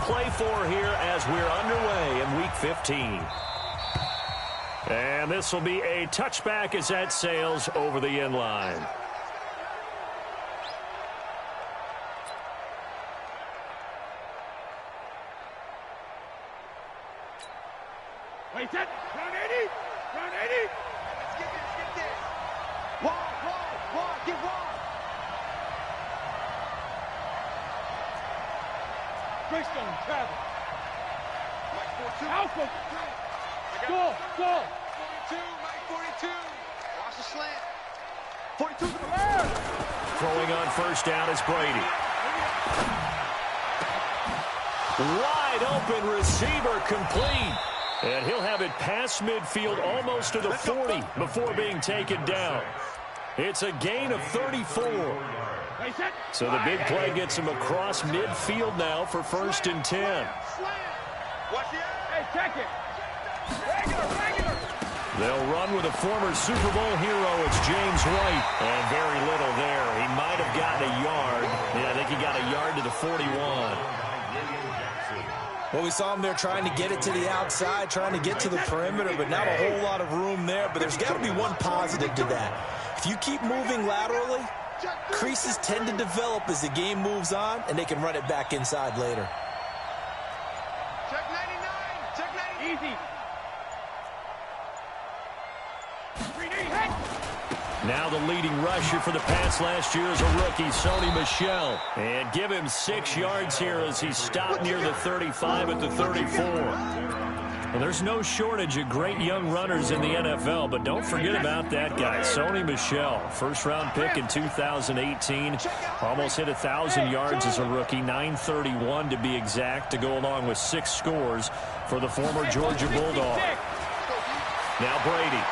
play for here as we're underway in Week 15. And this will be a touchback as that sails over the end line. Wait, set. Round 80. Round 80. Let's get this. Wall. Get wall. Greystone, travel. Alpha. Go. 42, Mike 42. Watch the slant. 42 to the left. Throwing on first down is Brady. Wide open receiver complete. And he'll have it past midfield almost to the 40 before being taken down. It's a gain of 34. So the big play gets him across midfield now for 1st and 10. Hey, check it. Regular. They'll run with a former Super Bowl hero. It's James White. And very little there. He might have gotten a yard. Yeah, I think he got a yard to the 41. Well, we saw him there trying to get it to the outside, trying to get to the perimeter, but not a whole lot of room there. But there's got to be one positive to that. If you keep moving laterally, creases tend to develop as the game moves on, and they can run it back inside later. Check 99. Easy. Now the leading rusher for the Pats last year is a rookie, Sony Michel. And give him 6 yards here as he stopped near the 35 at the 34. Well, there's no shortage of great young runners in the NFL, but don't forget about that guy, Sony Michel. First-round pick in 2018. Almost hit 1,000 yards as a rookie, 931 to be exact, to go along with 6 scores for the former Georgia Bulldog. Now Brady.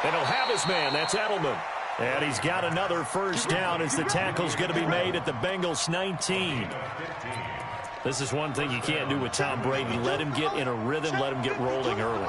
And he'll have his man. That's Edelman. And he's got another first down as the tackle's going to be made at the Bengals 19. This is one thing you can't do with Tom Brady. Let him get in a rhythm. Let him get rolling early.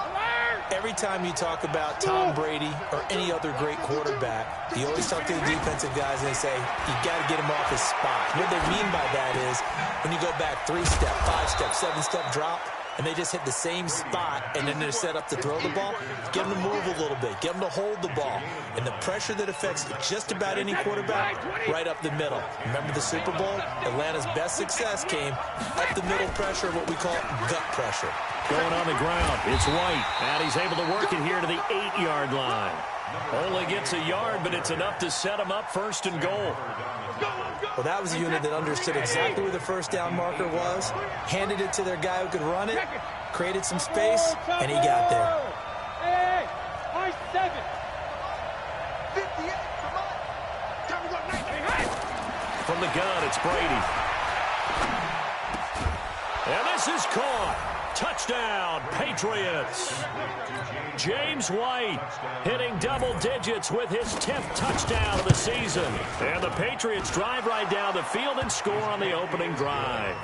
Every time you talk about Tom Brady or any other great quarterback, you always talk to the defensive guys and they say, you got to get him off his spot. What they mean by that is when you go back 3-step, 5-step, 7-step drop, and they just hit the same spot, and then they're set up to throw the ball, get them to move a little bit, get them to hold the ball. And the pressure that affects just about any quarterback, right up the middle. Remember the Super Bowl? Atlanta's best success came up the middle pressure, what we call gut pressure. Going on the ground, it's White. And he's able to work it here to the 8-yard line. Only gets a yard, but it's enough to set him up 1st and goal. Well, that was a unit that understood exactly where the first down marker was, handed it to their guy who could run it, created some space, and he got there. Hey, 7. 58, From the gun, it's Brady. And this is caught. Touchdown, Patriots. James White hitting double digits with his 10th touchdown of the season. And the Patriots drive right down the field and score on the opening drive.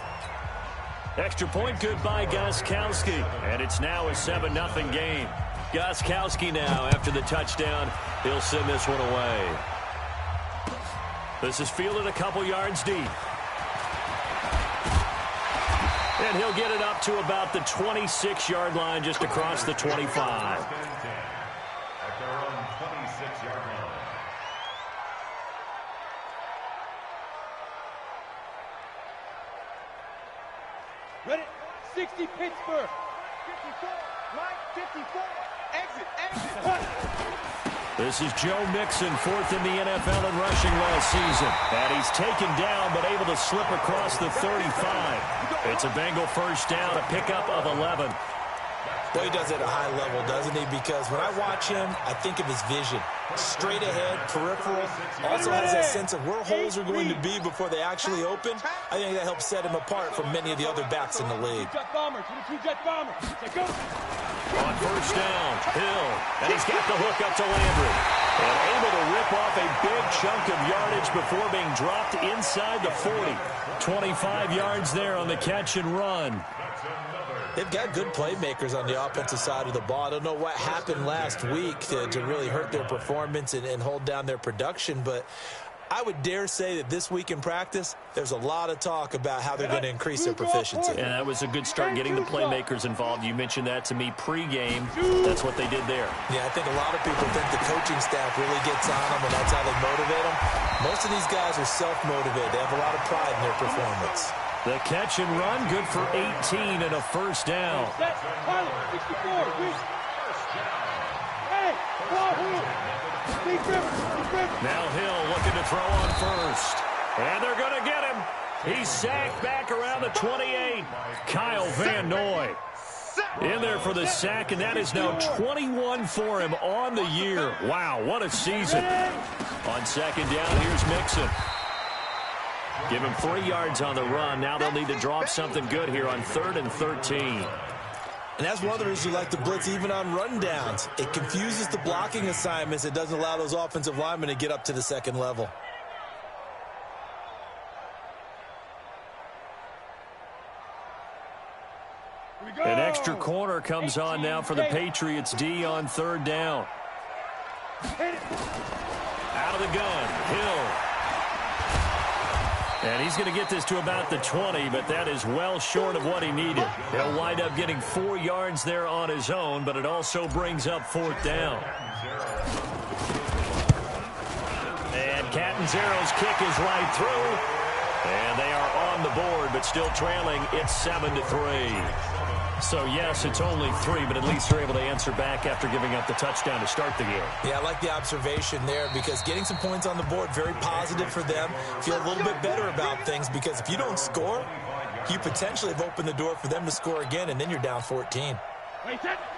Extra point good by Gostkowski. And it's now a 7-0 game. Gostkowski now, after the touchdown, he'll send this one away. This is fielded a couple yards deep. And he'll get it up to about the 26-yard line, just across the 25. Ready? 60 Pittsburgh. 54. Line 54. Exit. This is Joe Mixon, 4th in the NFL in rushing last season. And he's taken down, but able to slip across the 35. It's a Bengal first down, a pickup of 11. Well, he does it at a high level, doesn't he? Because when I watch him, I think of his vision. Straight ahead, peripheral. Also has that sense of where holes are going to be before they actually open. I think that helps set him apart from many of the other backs in the league. On first down, Hill. And he's got the hook up to Landry. And able to rip off a big chunk of yardage before being dropped inside the 40. 25 yards there on the catch and run. They've got good playmakers on the offensive side of the ball. I don't know what happened last week to really hurt their performance and hold down their production, but I would dare say that this week in practice, there's a lot of talk about how they're going to increase their proficiency. And that was a good start getting the playmakers involved. You mentioned that to me pregame. That's what they did there. Yeah, I think a lot of people think the coaching staff really gets on them, and that's how they motivate them. Most of these guys are self-motivated. They have a lot of pride in their performance. The catch and run, good for 18 and a first down. Now Hill looking to throw on first. And they're going to get him. He's sacked back around the 28. Kyle Van Noy in there for the sack, and that is now 21 for him on the year. Wow, what a season. On second down, here's Mixon. Give him 3 yards on the run. Now they'll need to drop something good here on 3rd and 13. And that's one of the reasons you like to blitz even on rundowns. It confuses the blocking assignments. It doesn't allow those offensive linemen to get up to the second level. An extra corner comes on now for the Patriots D on 3rd down. Out of the gun, Hill. And he's going to get this to about the 20, but that is well short of what he needed. He'll wind up getting 4 yards there on his own, but it also brings up 4th down. And Catanzaro's kick is right through. And they are on the board, but still trailing. It's 7-3. So, yes, it's only 3, but at least they're able to answer back after giving up the touchdown to start the game. Yeah, I like the observation there because getting some points on the board, very positive for them. Feel a little bit better about things because if you don't score, you potentially have opened the door for them to score again, and then you're down 14.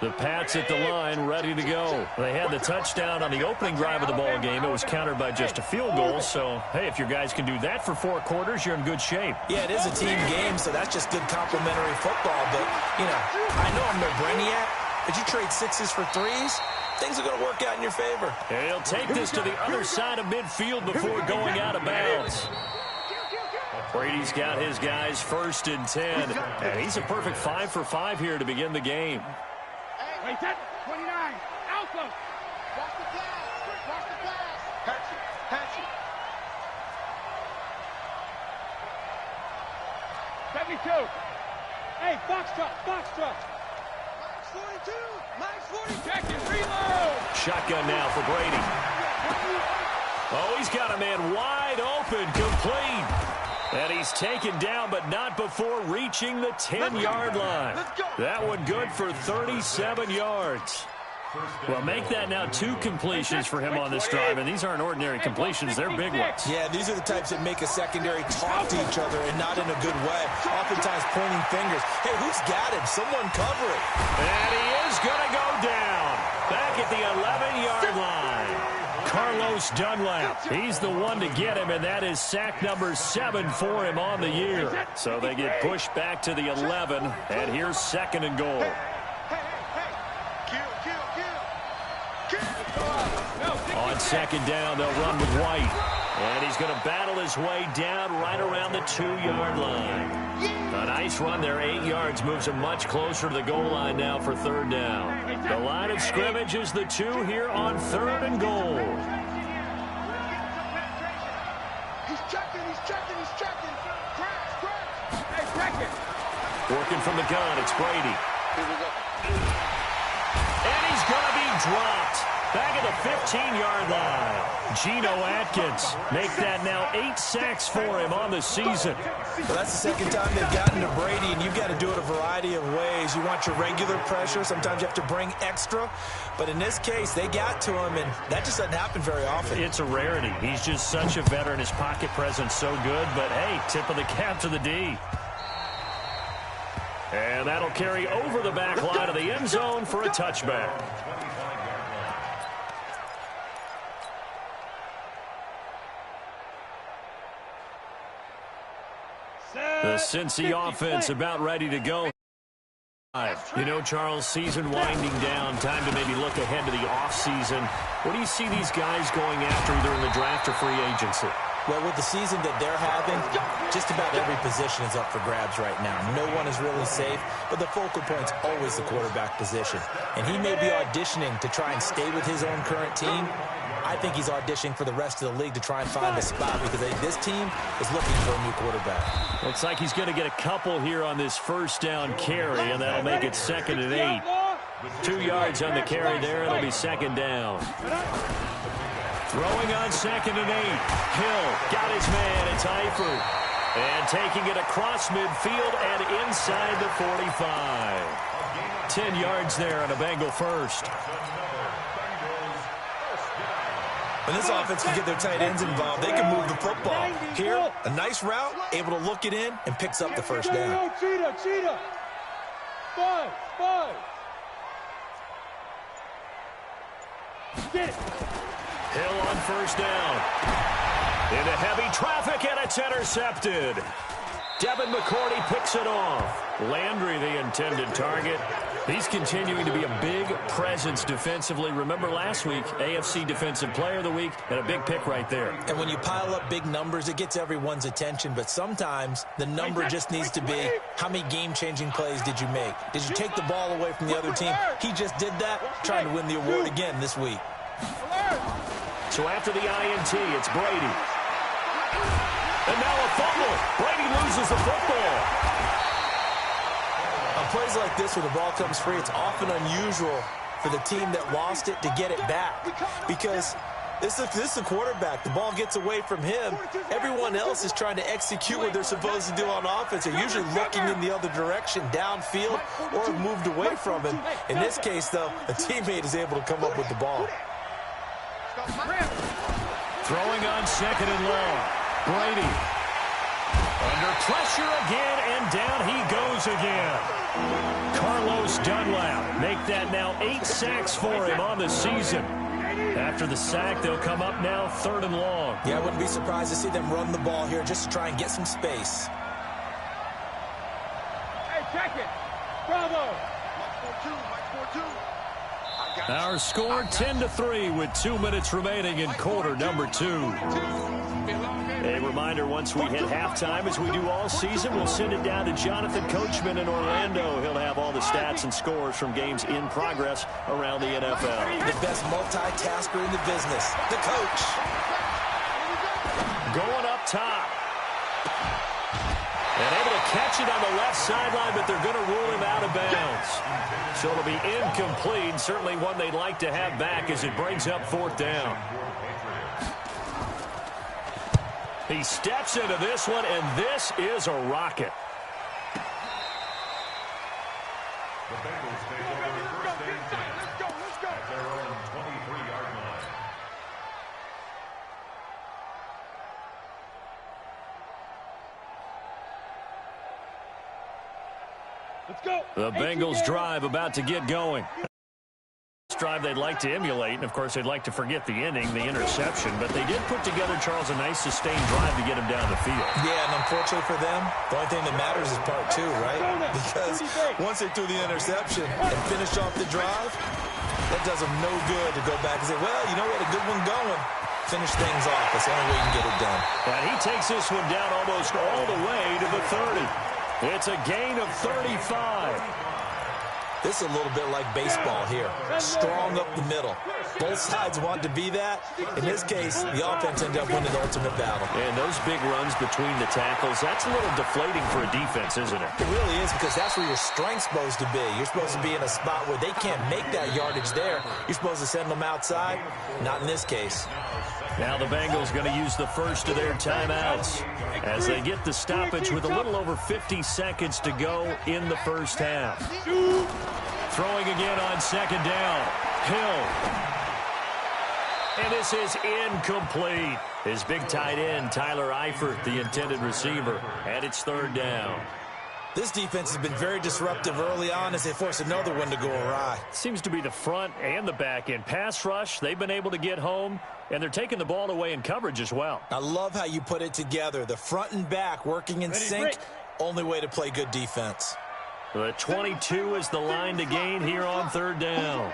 The Pats at the line, ready to go. They had the touchdown on the opening drive of the ball game. It was countered by just a field goal. So, hey, if your guys can do that for 4 quarters, you're in good shape. Yeah, it is a team game, so that's just good complimentary football. But, you know, I know I'm no brainiac, but you trade 6s for 3s, things are going to work out in your favor. And he'll take this to the other side of midfield before going out of bounds. Brady's got his guys 1st and 10, and he's a perfect 5 for 5 here to begin the game. Wait, 29, Alpha. Watch the glass, watch the glass. Patch it. 72. Hey, box truck. Max 42. Check it, reload. Shotgun now for Brady. Oh, he's got a man wide open, complete. And he's taken down, but not before reaching the 10-yard line. That one good for 37 yards. Well, make that now 2 completions for him on this drive, and these aren't ordinary completions. They're big ones. Yeah, these are the types that make a secondary talk to each other and not in a good way. Oftentimes pointing fingers. Hey, who's got him? Someone cover it. And he is going to go down. Back at the 11-yard line. Carlos Dunlap, he's the one to get him, and that is sack number 7 for him on the year. So they get pushed back to the 11, and here's 2nd and goal. On 2nd down, they'll run with White. And he's going to battle his way down right around the 2-yard line. A nice run there, 8 yards, moves him much closer to the goal line now for 3rd down. The line of scrimmage is the 2 here on 3rd and goal. He's checking. Crash. Hey, crack it. Working from the gun, it's Brady. And he's going to be dropped. Back at the 15-yard line. Geno Atkins make that now 8 sacks for him on the season. Well, that's the 2nd time they've gotten to Brady, and you've got to do it a variety of ways. You want your regular pressure. Sometimes you have to bring extra. But in this case, they got to him, and that just doesn't happen very often. It's a rarity. He's just such a veteran. His pocket presence so good. But, hey, tip of the cap to the D. And that'll carry over the back line of the end zone for a touchback. The Cincy offense about ready to go. You know, Charles, season winding down, time to maybe look ahead to the offseason. What do you see these guys going after either in the draft or free agency? Well, with the season that they're having, just about every position is up for grabs right now. No one is really safe, but the focal point's always the quarterback position. And he may be auditioning to try and stay with his own current team. I think he's auditioning for the rest of the league to try and find a spot because I think this team is looking for a new quarterback. Looks like he's going to get a couple here on this first down carry, and that'll make it 2nd and 8. 2 yards on the carry there. It'll be 2nd down. Throwing on 2nd and 8. Hill got his man. It's Eifert. And taking it across midfield and inside the 45. 10 yards there on a Bengal first. When this offense can get their tight ends involved, they can move the football. Here, a nice route, able to look it in, and picks up the first down. Cheetah. 5. Get it. Hill on first down. Into heavy traffic, and it's intercepted. Devin McCourty picks it off. Landry, the intended target. He's continuing to be a big presence defensively. Remember last week, AFC Defensive Player of the Week, and a big pick right there. And when you pile up big numbers, it gets everyone's attention. But sometimes the number just needs to be, how many game-changing plays did you make? Did you take the ball away from the other team? He just did that, trying to win the award again this week. So after the INT, it's Brady. And now a fumble. Brady loses the football. On plays like this, where the ball comes free, it's often unusual for the team that lost it to get it back. Because this is a quarterback. The ball gets away from him. Everyone else is trying to execute what they're supposed to do on offense. They're usually looking in the other direction, downfield, or have moved away from him. In this case, though, a teammate is able to come up with the ball. Throwing on 2nd and long. Brady. Under pressure again, and down he goes again. Carlos Dunlap make that now 8 sacks for him on the season. After the sack, they'll come up now 3rd and long. Yeah, I wouldn't be surprised to see them run the ball here just to try and get some space. Hey, check it. Bravo. Our score 10-3 with 2 minutes remaining in quarter number 2. A reminder, once we hit halftime, as we do all season, we'll send it down to Jonathan Coachman in Orlando. He'll have all the stats and scores from games in progress around the NFL. The best multitasker in the business, the coach. Going up top. And able to catch it on the left sideline, but they're going to rule him out of bounds. So it'll be incomplete, certainly one they'd like to have back as it brings up 4th down. He steps into this one, and this is a rocket. The Bengals take over first and 10. Let's go. At their own 23-yard line. Let's go. The Bengals drive about to get going. Drive they'd like to emulate, and of course they'd like to forget the inning, the interception, but they did put together, Charles, a nice sustained drive to get him down the field. Yeah, and unfortunately for them, the only thing that matters is part 2, right? Because once they threw the interception and finished off the drive, that does them no good to go back and say, well, you know what, a good one going. Finish things off. That's the only way you can get it done. And he takes this one down almost all the way to the 30. It's a gain of 35. This is a little bit like baseball here. Strong up the middle. Both sides want to be that. In this case, the offense ended up winning the ultimate battle. And those big runs between the tackles, that's a little deflating for a defense, isn't it? It really is, because that's where your strength's supposed to be. You're supposed to be in a spot where they can't make that yardage there. You're supposed to send them outside. Not in this case. Now the Bengals going to use the first of their timeouts as they get the stoppage with a little over 50 seconds to go in the first half. Throwing again on 2nd down. Hill. And this is incomplete. His big tight end, Tyler Eifert, the intended receiver, and it's 3rd down. This defense has been very disruptive early on as they force another one to go awry. Seems to be the front and the back end. Pass rush, they've been able to get home, and they're taking the ball away in coverage as well. I love how you put it together. The front and back working in sync, only way to play good defense. The 22 is the line to gain here on 3rd down.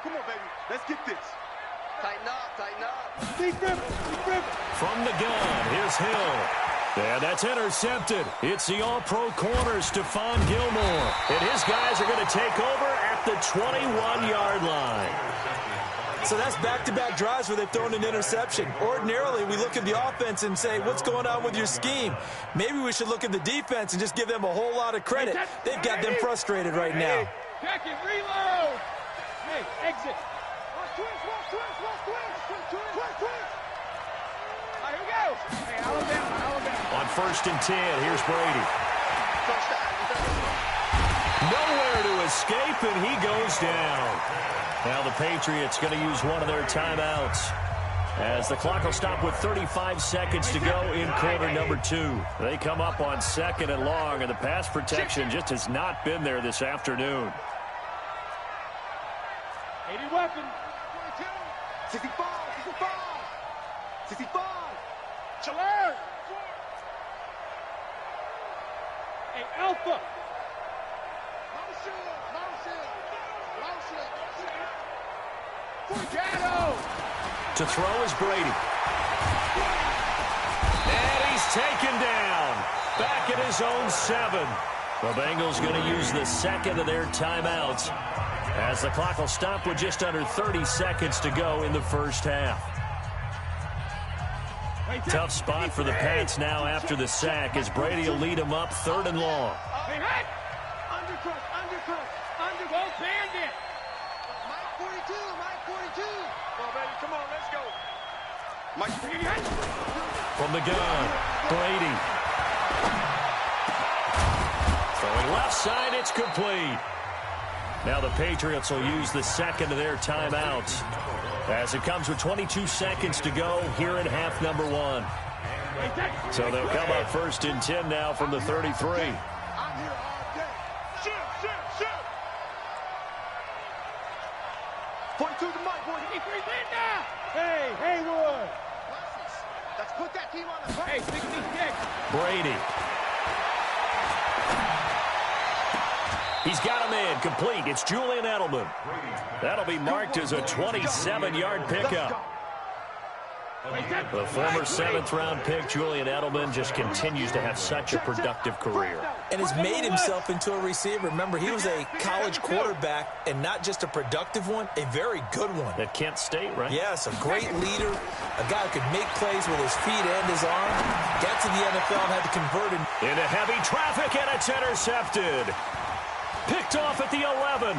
Come on, baby. Let's get this. Tighten up. Deep river. From the gun, here's Hill. And that's intercepted. It's the all-pro corner, Stephon Gilmore. And his guys are going to take over at the 21-yard line. So that's back-to-back drives where they've thrown an interception. Ordinarily, we look at the offense and say, what's going on with your scheme? Maybe we should look at the defense and just give them a whole lot of credit. They've got them frustrated right now. Check it, reload. Hey, exit. Watch twist. All right, here we go. Hey, Alabama. On 1st and 10, here's Brady. Nowhere to escape, and he goes down. Now the Patriots going to use one of their timeouts, as the clock will stop with 35 seconds to go in quarter number 2. They come up on 2nd and long, and the pass protection just has not been there this afternoon. 80 weapon. 65. Chaleur. Hey, Alpha. To throw is Brady. And he's taken down. Back at his own 7. The Bengals going to use the 2nd of their timeouts, as the clock will stop with just under 30 seconds to go in the first half. Tough spot for the Pats now after the sack, as Brady will lead them up 3rd and long. Hey, hey! Undercut. Go bandit! Mike 42. Come on, baby, come on, let's go. Mike 42. From the gun, Brady. Throwing left side, it's complete. Now the Patriots will use the 2nd of their timeouts, as it comes with 22 seconds to go here in half number 1. So they'll come up 1st and 10 now from the 33. I'm here all day. Shoot. 42 to Mike, boy. Hey, Haywood. Let's put that team on the back. Hey, 66. Brady. He's got him in, complete. It's Julian Edelman. That'll be marked as a 27-yard pickup. The former 7th-round pick, Julian Edelman, just continues to have such a productive career. And has made himself into a receiver. Remember, he was a college quarterback, and not just a productive one, a very good one. At Kent State, right? Yes, a great leader, a guy who could make plays with his feet and his arm. Got to the NFL and had to convert him. Into heavy traffic, and it's intercepted. Picked off at the 11.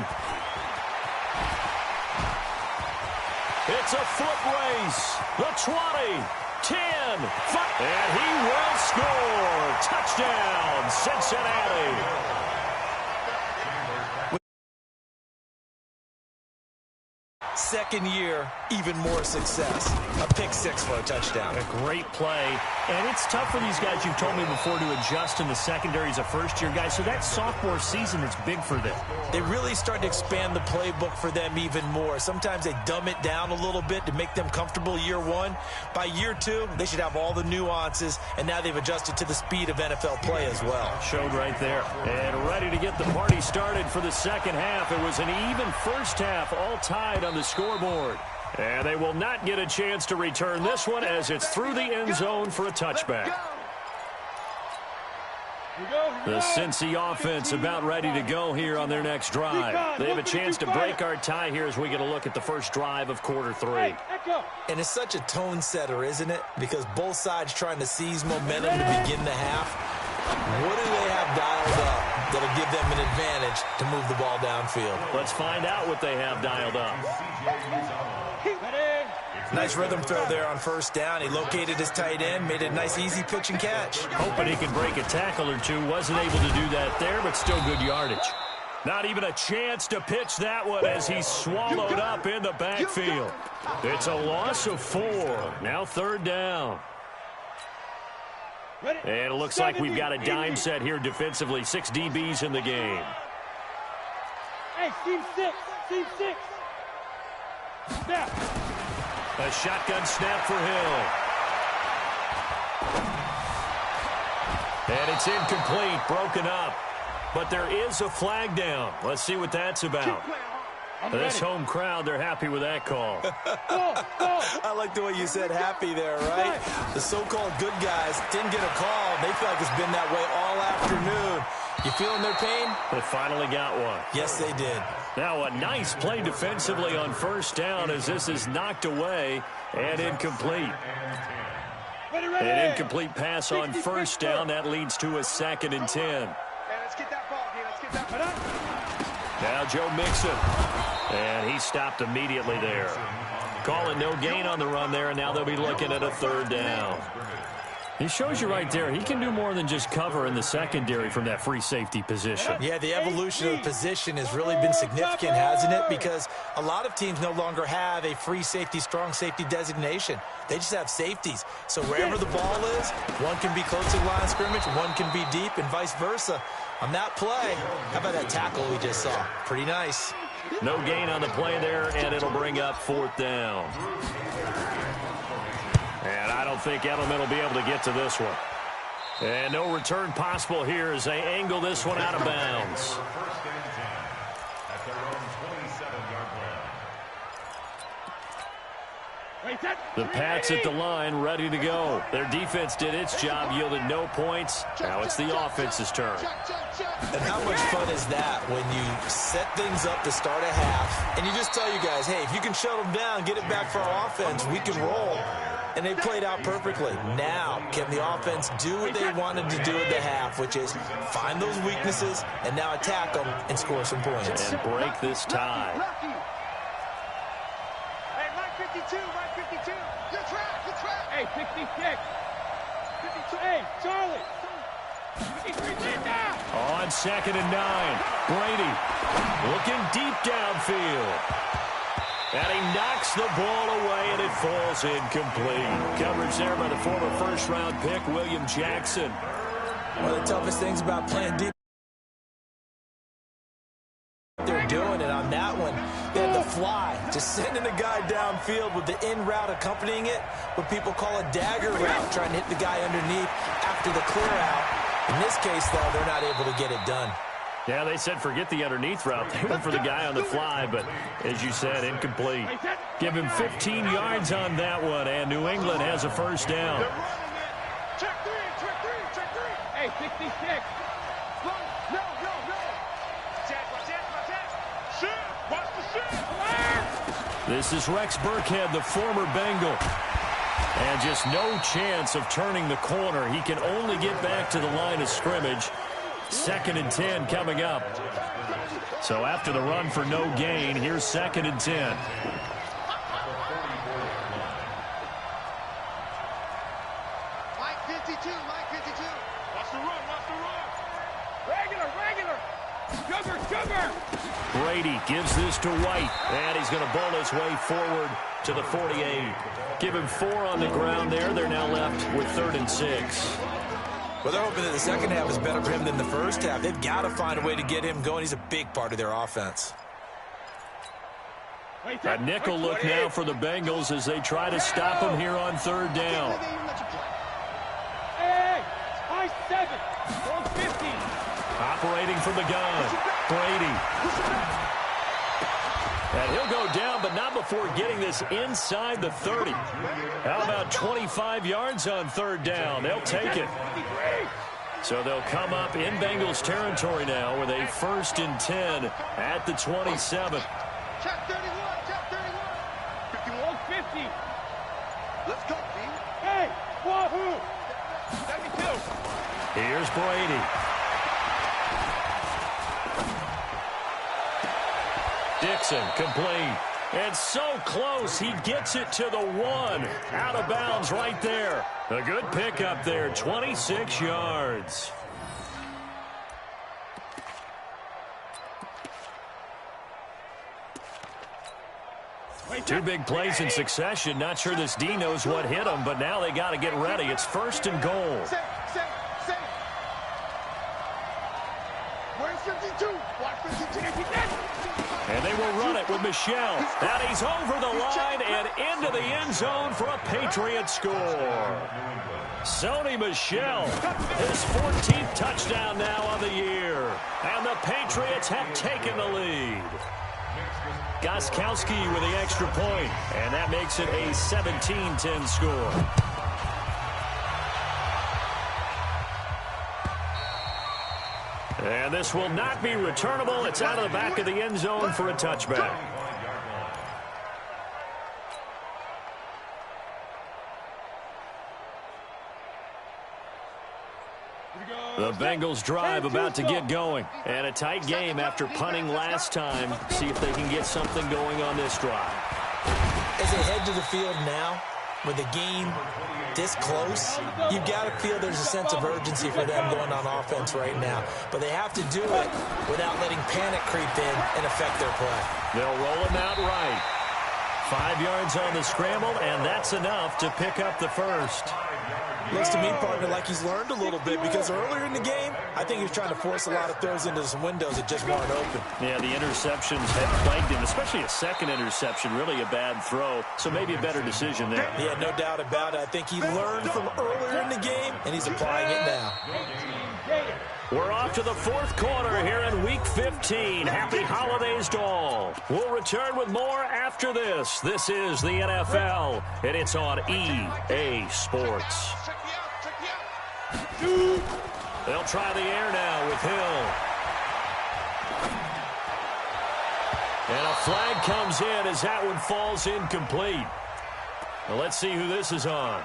It's a foot race. The 20, 10, 5, and he will score. Touchdown, Cincinnati. Second year, even more success. A pick 6 for a touchdown. A great play. And it's tough for these guys, you've told me before, to adjust in the secondary as a first-year guy. So that sophomore season is big for them. They really start to expand the playbook for them even more. Sometimes they dumb it down a little bit to make them comfortable year 1. By year 2, they should have all the nuances, and now they've adjusted to the speed of NFL play as well. Showed right there. And ready to get the party started for the second half. It was an even first half, all tied on the scoreboard. And they will not get a chance to return this one, as it's through the end zone for a touchback. The Cincy offense about ready to go here on their next drive. They have a chance to break our tie here as we get a look at the first drive of quarter 3. And it's such a tone setter, isn't it? Because both sides trying to seize momentum to begin the half. What do they have dialed up that'll give them an advantage to move the ball downfield? Let's find out what they have dialed up. Nice rhythm throw there on first down. He located his tight end, made a nice easy pitch and catch. Hoping he could break a tackle or two. Wasn't able to do that there, but still good yardage. Not even a chance to pitch that one as he's swallowed up in the backfield. It's a loss of 4. Now 3rd down. And it looks like we've got a dime set here defensively. 6 DBs in the game. Hey, team 6. Snap. A shotgun snap for Hill. And it's incomplete, broken up. But there is a flag down. Let's see what that's about. This home crowd, they're happy with that call. I like the way you said happy there, right? The so-called good guys didn't get a call. They feel like it's been that way all afternoon. You feeling their pain? They finally got one. Yes, they did. Now a nice play defensively on first down as this is knocked away and incomplete. An incomplete pass on first down. That leads to a 2nd and 10. Hey, let's get that ball, dude. Let's get that ball. Now Joe Mixon. And he stopped immediately there. Calling no gain on the run there, and now they'll be looking at a 3rd down. He shows you right there, he can do more than just cover in the secondary from that free safety position. Yeah, the evolution of the position has really been significant, hasn't it? Because a lot of teams no longer have a free safety, strong safety designation. They just have safeties. So wherever the ball is, one can be close to the line of scrimmage, one can be deep, and vice versa. On that play, how about that tackle we just saw? Pretty nice. No gain on the play there, and it'll bring up 4th down. And I don't think Edelman will be able to get to this one. And no return possible here as they angle this one out of bounds. The Pats at the line, ready to go. Their defense did its job, yielded no points. Now it's the offense's turn. And how much fun is that when you set things up to start a half, and you just tell you guys, hey, if you can shut them down, get it back for our offense, we can roll. And they played out perfectly. Now, can the offense do what they wanted to do at the half, which is find those weaknesses and now attack them and score some points. And break this tie. Hey, Mike 52, Mike 52. Good track. Hey, 66. 52. Hey, Charlie. 53, lead down. On 2nd and 9, Brady looking deep downfield. And he knocks the ball away, and it falls incomplete. Coverage there by the former first-round pick, William Jackson. One of the toughest things about playing deep they're doing it on that one. They had the fly, just sending a guy downfield with the in route accompanying it, what people call a dagger route, trying to hit the guy underneath after the clear out. In this case, though, they're not able to get it done. Yeah, they said forget the underneath route. They went for the guy on the fly, but as you said, incomplete. Give him 15 yards on that one, and New England has a first down. Check three. Hey, 66. No. Watch the shit. This is Rex Burkhead, the former Bengal. And just no chance of turning the corner. He can only get back to the line of scrimmage. 2nd and 10 coming up. So after the run for no gain, here's 2nd and 10. Mike 52. Watch the run. Regular. Sugar. Brady gives this to White, and he's going to bowl his way forward to the 48. Give him 4 on the ground there. They're now left with 3rd and 6. Well, they're hoping that the second half is better for him than the first half. They've got to find a way to get him going. He's a big part of their offense. A nickel look now for the Bengals as they try to stop him here on 3rd down. Hey, high 7. 150. Operating from the gun, Brady. And he'll go down, but not before getting this inside the 30. How about 25 yards on 3rd down? They'll take it. So they'll come up in Bengals territory now with a 1st and 10 at the 27. Check 31. 51-50. Let's go, B. Hey, wahoo. 72. Here's Brady. Dixon complete. And so close, he gets it to the 1. Out of bounds right there. A good pickup there, 26 yards. Two big plays in succession. Not sure this D knows what hit him, but now they got to get ready. It's 1st and goal. Where's 52? Watch 52. And they will run it with Michel. And he's over the line and into the end zone for a Patriot score. Sony Michel, his 14th touchdown now on the year. And the Patriots have taken the lead. Gostkowski with the extra point, and that makes it a 17-10 score. And this will not be returnable. It's out of the back of the end zone for a touchback. The Bengals drive about to get going. And a tight game after punting last time. See if they can get something going on this drive. As they head to the field now, with the game this close, you've got to feel there's a sense of urgency for them going on offense right now. But they have to do it without letting panic creep in and affect their play. They'll roll him out right. 5 yards on the scramble, and that's enough to pick up the first. Looks to me, partner, like he's learned a little bit because earlier in the game, I think he was trying to force a lot of throws into some windows that just weren't open. Yeah, the interceptions had plagued him, especially a second interception, really a bad throw, so maybe a better decision there. Yeah, no doubt about it. I think he learned from earlier in the game, and he's applying it now. We're off to the fourth quarter here in Week 15. Happy holidays to all. We'll return with more after this. This is the NFL, and it's on EA Sports. They'll try the air now with Hill. And a flag comes in as that one falls incomplete. Well, let's see who this is on.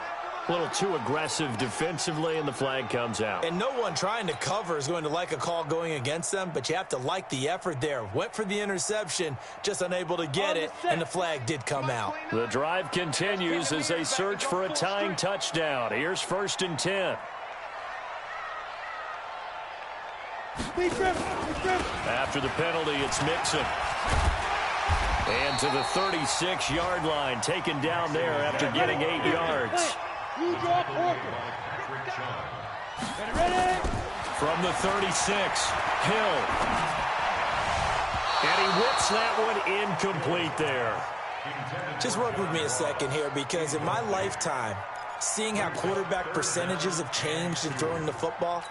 A little too aggressive defensively, and the flag comes out. And no one trying to cover is going to like a call going against them, but you have to like the effort there. Went for the interception, just unable to get it, and the flag did come out. The drive continues as they search for a tying touchdown. Here's 1st and 10. After the penalty, it's Mixon. And to the 36-yard line, taken down there after getting 8 yards. From the 36, Hill. And he whips that one incomplete there. Just work with me a second here, because in my lifetime, seeing how quarterback percentages have changed in throwing the football,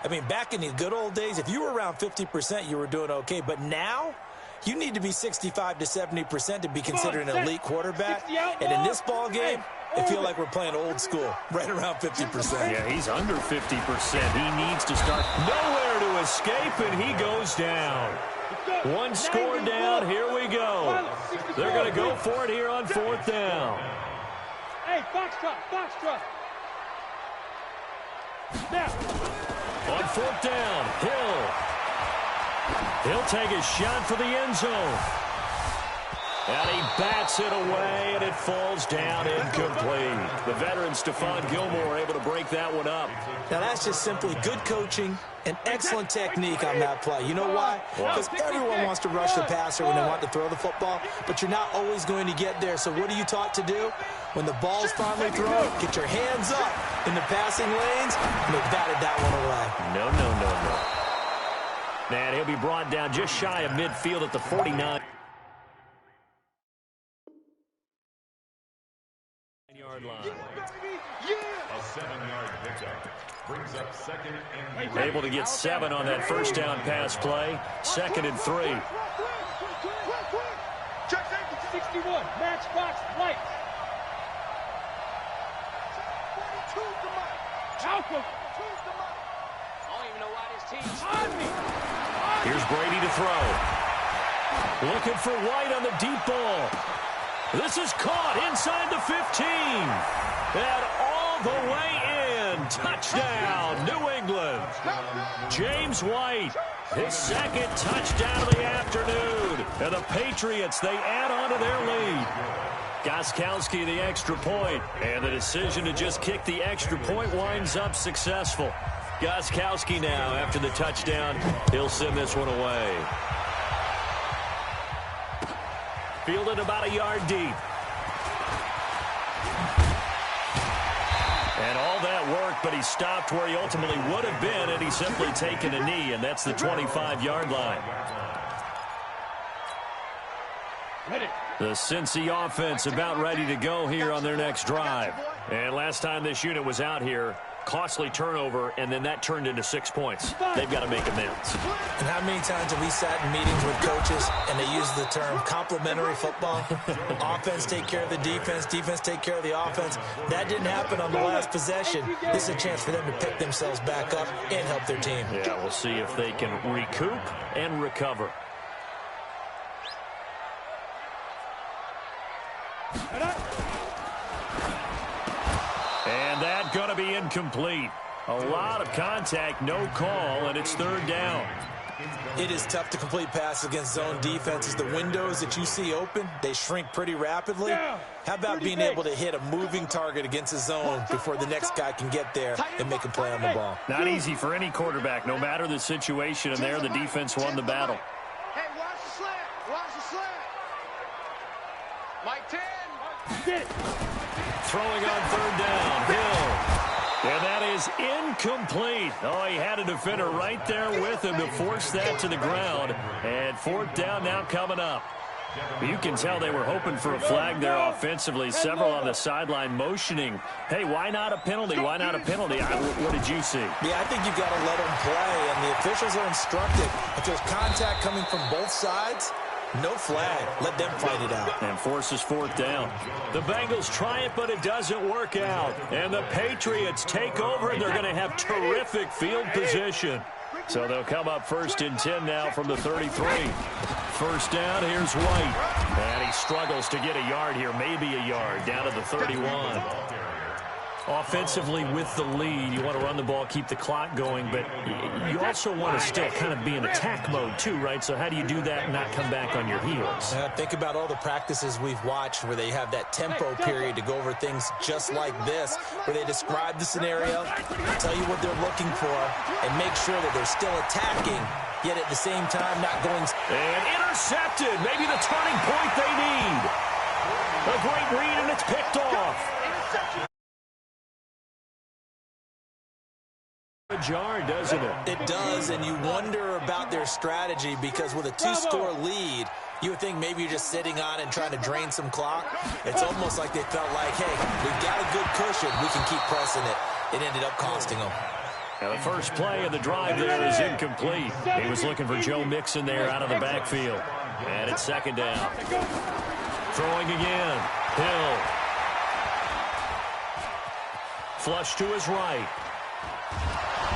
I mean, back in the good old days, if you were around 50%, you were doing okay. But now, you need to be 65 to 70% to be considered an elite quarterback. And in this ball game, I feel like we're playing old school, right around 50%. Yeah, he's under 50%. He needs to start nowhere to escape, and he goes down. One score down. Here we go. They're going to go for it here on 4th down. Hey, box truck. Now. On 4th down, Hill. He'll take a shot for the end zone. And he bats it away, and it falls down incomplete. The veteran Stephon Gilmore able to break that one up. Now, that's just simply good coaching and excellent technique on that play. You know why? Because everyone wants to rush the passer when they want to throw the football, but you're not always going to get there. So what are you taught to do? When the ball's finally thrown, get your hands up in the passing lanes, and they batted that one away. No. Man, he'll be brought down just shy of midfield at the 49. Line. A 7-yard pickup brings up 2nd and able to get 7 on that 1st down pass play. 2nd and 3. Check 61, matchbox light. Malcolm. I don't even know why this team's on me. Here's Brady to throw. Looking for White on the deep ball. This is caught inside the 15. And all the way in. Touchdown, New England. James White, his 2nd touchdown of the afternoon. And the Patriots, they add on to their lead. Gostkowski, the extra point. And the decision to just kick the extra point winds up successful. Gostkowski now, after the touchdown, he'll send this one away. Fielded about a yard deep. And all that work, but he stopped where he ultimately would have been, and he's simply taken a knee, and that's the 25-yard line. The Cincy offense about ready to go here on their next drive. And last time this unit was out here, Costly turnover, and then that turned into 6 points. They've got to make amends. And how many times have we sat in meetings with coaches and they use the term complementary football? Offense take care of the defense, defense take care of the offense. That didn't happen on the last possession. This is a chance for them to pick themselves back up and help their team. Yeah, we'll see if they can recoup and recover. And that going to be incomplete. A lot of contact, no call, and it's third down. It is tough to complete passes against zone defenses. The windows that you see open, they shrink pretty rapidly. How about being able to hit a moving target against a zone before the next guy can get there and make a play on the ball? Not easy for any quarterback, no matter the situation, and there the defense won the battle. Hey, watch the slant. Watch the slant. Mike 10. Throwing on third down, Hill. And that is incomplete. Oh, he had a defender right there with him to force that to the ground. And fourth down now coming up. You can tell they were hoping for a flag there offensively. Several on the sideline motioning. Hey, why not a penalty? Why not a penalty? What did you see? Yeah, I think you've got to let them play, and the officials are instructed. If there's contact coming from both sides, no flag. Let them fight it out. And forces fourth down. The Bengals try it, but it doesn't work out. And the Patriots take over, and they're going to have terrific field position. So they'll come up first and 10 now from the 33. First down, here's White. And he struggles to get a yard here, maybe a yard, down to the 31. Offensively with the lead, you want to run the ball, keep the clock going, but you also want to still kind of be in attack mode too, right? So how do you do that and not come back on your heels? Think about all the practices we've watched where they have that tempo period to go over things just like this, where they describe the scenario, tell you what they're looking for, and make sure that they're still attacking, yet at the same time not going... And intercepted, maybe the turning point they need. A great read, and it's picked off. Jar, doesn't it? It does, and you wonder about their strategy because with a two-score lead, you would think maybe you're just sitting on it and trying to drain some clock. It's almost like they felt like, hey, we've got a good cushion. We can keep pressing it. It ended up costing them. Now the first play of the drive there is incomplete. He was looking for Joe Mixon there out of the backfield. And it's second down. Throwing again. Hill. Flush to his right.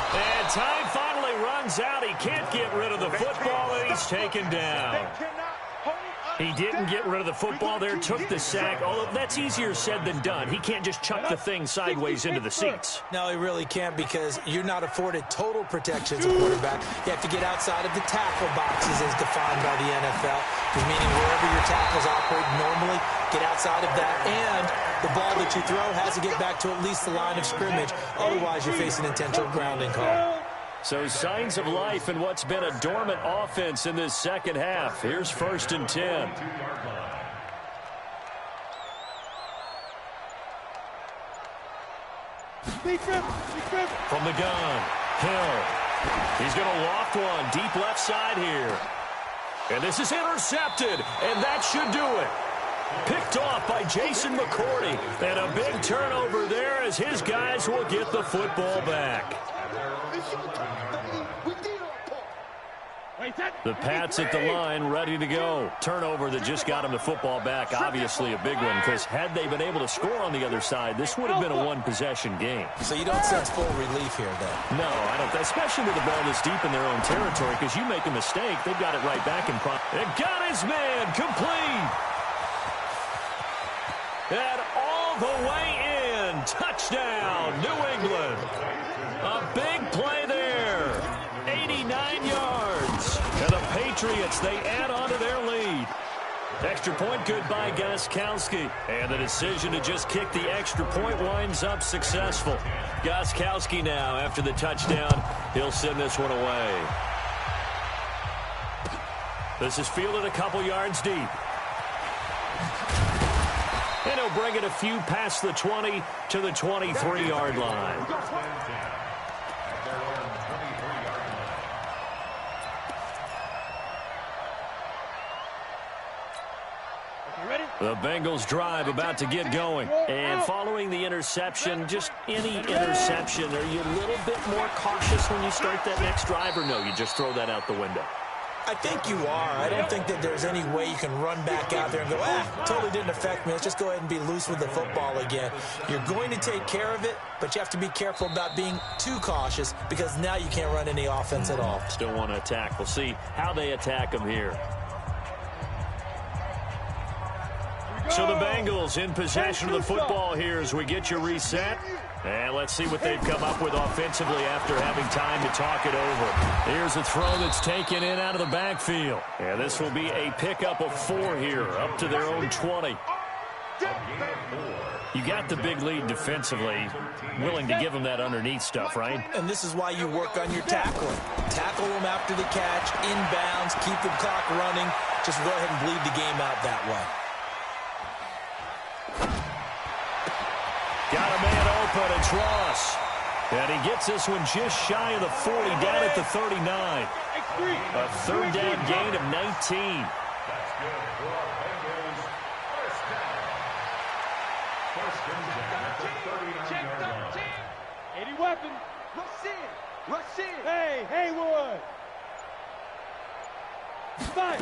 And time finally runs out. He can't get rid of the football, and he's taken down. He didn't get rid of the football there, took the sack, although that's easier said than done. He can't just chuck the thing sideways into the seats. No, he really can't because you're not afforded total protection as a quarterback. You have to get outside of the tackle boxes as defined by the NFL, meaning wherever your tackles operate normally, get outside of that, and the ball that you throw has to get back to at least the line of scrimmage. Otherwise, you're facing intentional grounding call. So signs of life in what's been a dormant offense in this second half. Here's first and 10. From the gun, Hill. He's going to loft one deep left side here. And this is intercepted, and that should do it. Picked off by Jason McCourty. And a big turnover there as his guys will get the football back. The Pats at the line, ready to go. Turnover that just got him the football back. Obviously a big one, because had they been able to score on the other side, this would have been a one-possession game. So you don't sense full relief here, then? No, I don't. Especially with the ball this deep in their own territory, because you make a mistake, they've got it right back in front. And got his man complete. And all the way in. Touchdown, New England. A big play there. 89 yards. And the Patriots, they add on to their lead. Extra point good by Gostkowski. And the decision to just kick the extra point winds up successful. Gostkowski now, after the touchdown, he'll send this one away. This is fielded a couple yards deep. And he'll bring it a few past the 20 to the 23-yard line. You ready? The Bengals drive about to get going. And following the interception, just any interception, are you a little bit more cautious when you start that next drive, or no, you just throw that out the window? I think you are. I don't think that there's any way you can run back out there and go, totally didn't affect me. Let's just go ahead and be loose with the football again. You're going to take care of it, but you have to be careful about being too cautious because now you can't run any offense at all. Still want to attack. We'll see how they attack them here. So the Bengals in possession of the football here as we get you reset. And let's see what they've come up with offensively after having time to talk it over. Here's a throw that's taken in out of the backfield. And this will be a pickup of 4 here, up to their own 20. You got the big lead defensively, willing to give them that underneath stuff, right? And this is why you work on your tackling. Tackle them after the catch, inbounds, keep the clock running. Just go ahead and bleed the game out that way. Got a man open, it's Ross. And he gets this one just shy of the 40, down at the 39. A third down gain of 19. That's good for our Bengals. First down. First down at the 39-yard line. 80 weapon. Rush in. Hey, Haywood. 5.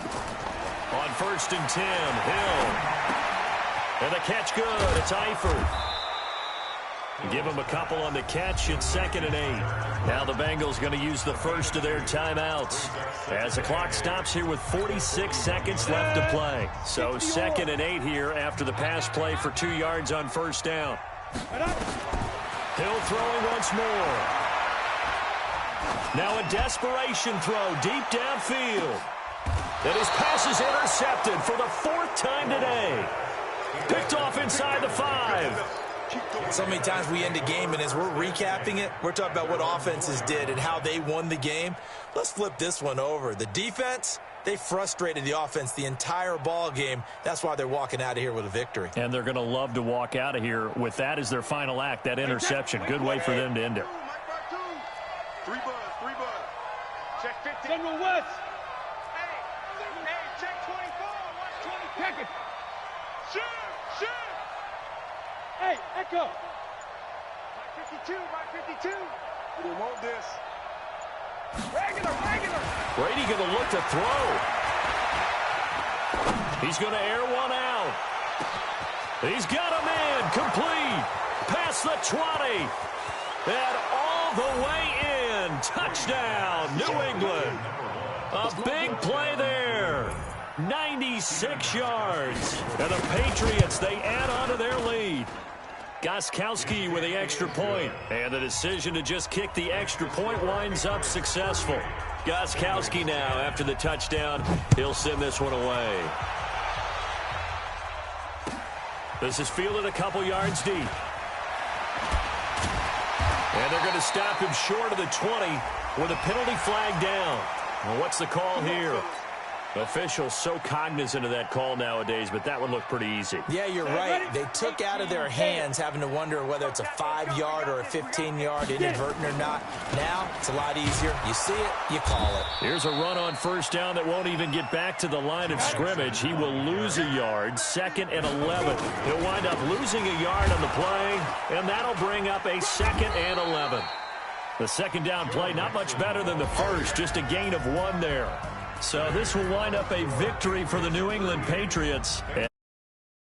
On 1st and 10, Hill. And the catch good, it's Eifert. Give them a couple on the catch. It's 2nd and 8. Now the Bengals going to use the first of their timeouts as the clock stops here with 46 seconds left to play. So 2nd and 8 here after the pass play for 2 yards on 1st down. Hill throwing once more. Now a desperation throw deep downfield. And his pass is intercepted for the 4th time today. Picked off inside the 5. So many times we end a game, and as we're recapping it, we're talking about what offenses did and how they won the game. Let's flip this one over. The defense, they frustrated the offense the entire ball game. That's why they're walking out of here with a victory. And they're going to love to walk out of here with that as their final act, that interception. Good way for them to end it. 3 buzz. Check 50. General West. Hey, check 24. Watch 20 seconds. Shoot. Hey, Echo. 52. We want this. Regular. Brady going to look to throw. He's going to air one out. He's got a man complete. Past the 20. And all the way in. Touchdown, New England. A big play there. 96 yards. And the Patriots, they add on to their lead. Gostkowski with the extra point. And the decision to just kick the extra point winds up successful. Gostkowski now, after the touchdown, he'll send this one away. This is fielded a couple yards deep. And they're going to stop him short of the 20 with a penalty flag down. Well, what's the call here? Officials so cognizant of that call nowadays, but that one looked pretty easy. Yeah, you're right. They took out of their hands having to wonder whether it's a 5-yard or a 15-yard, inadvertent or not. Now, it's a lot easier. You see it, you call it. Here's a run on 1st down that won't even get back to the line of scrimmage. He will lose a yard, 2nd and 11. He'll wind up losing a yard on the play, and that'll bring up a 2nd and 11. The 2nd down play, not much better than the first, just a gain of 1 there. So this will wind up a victory for the New England Patriots.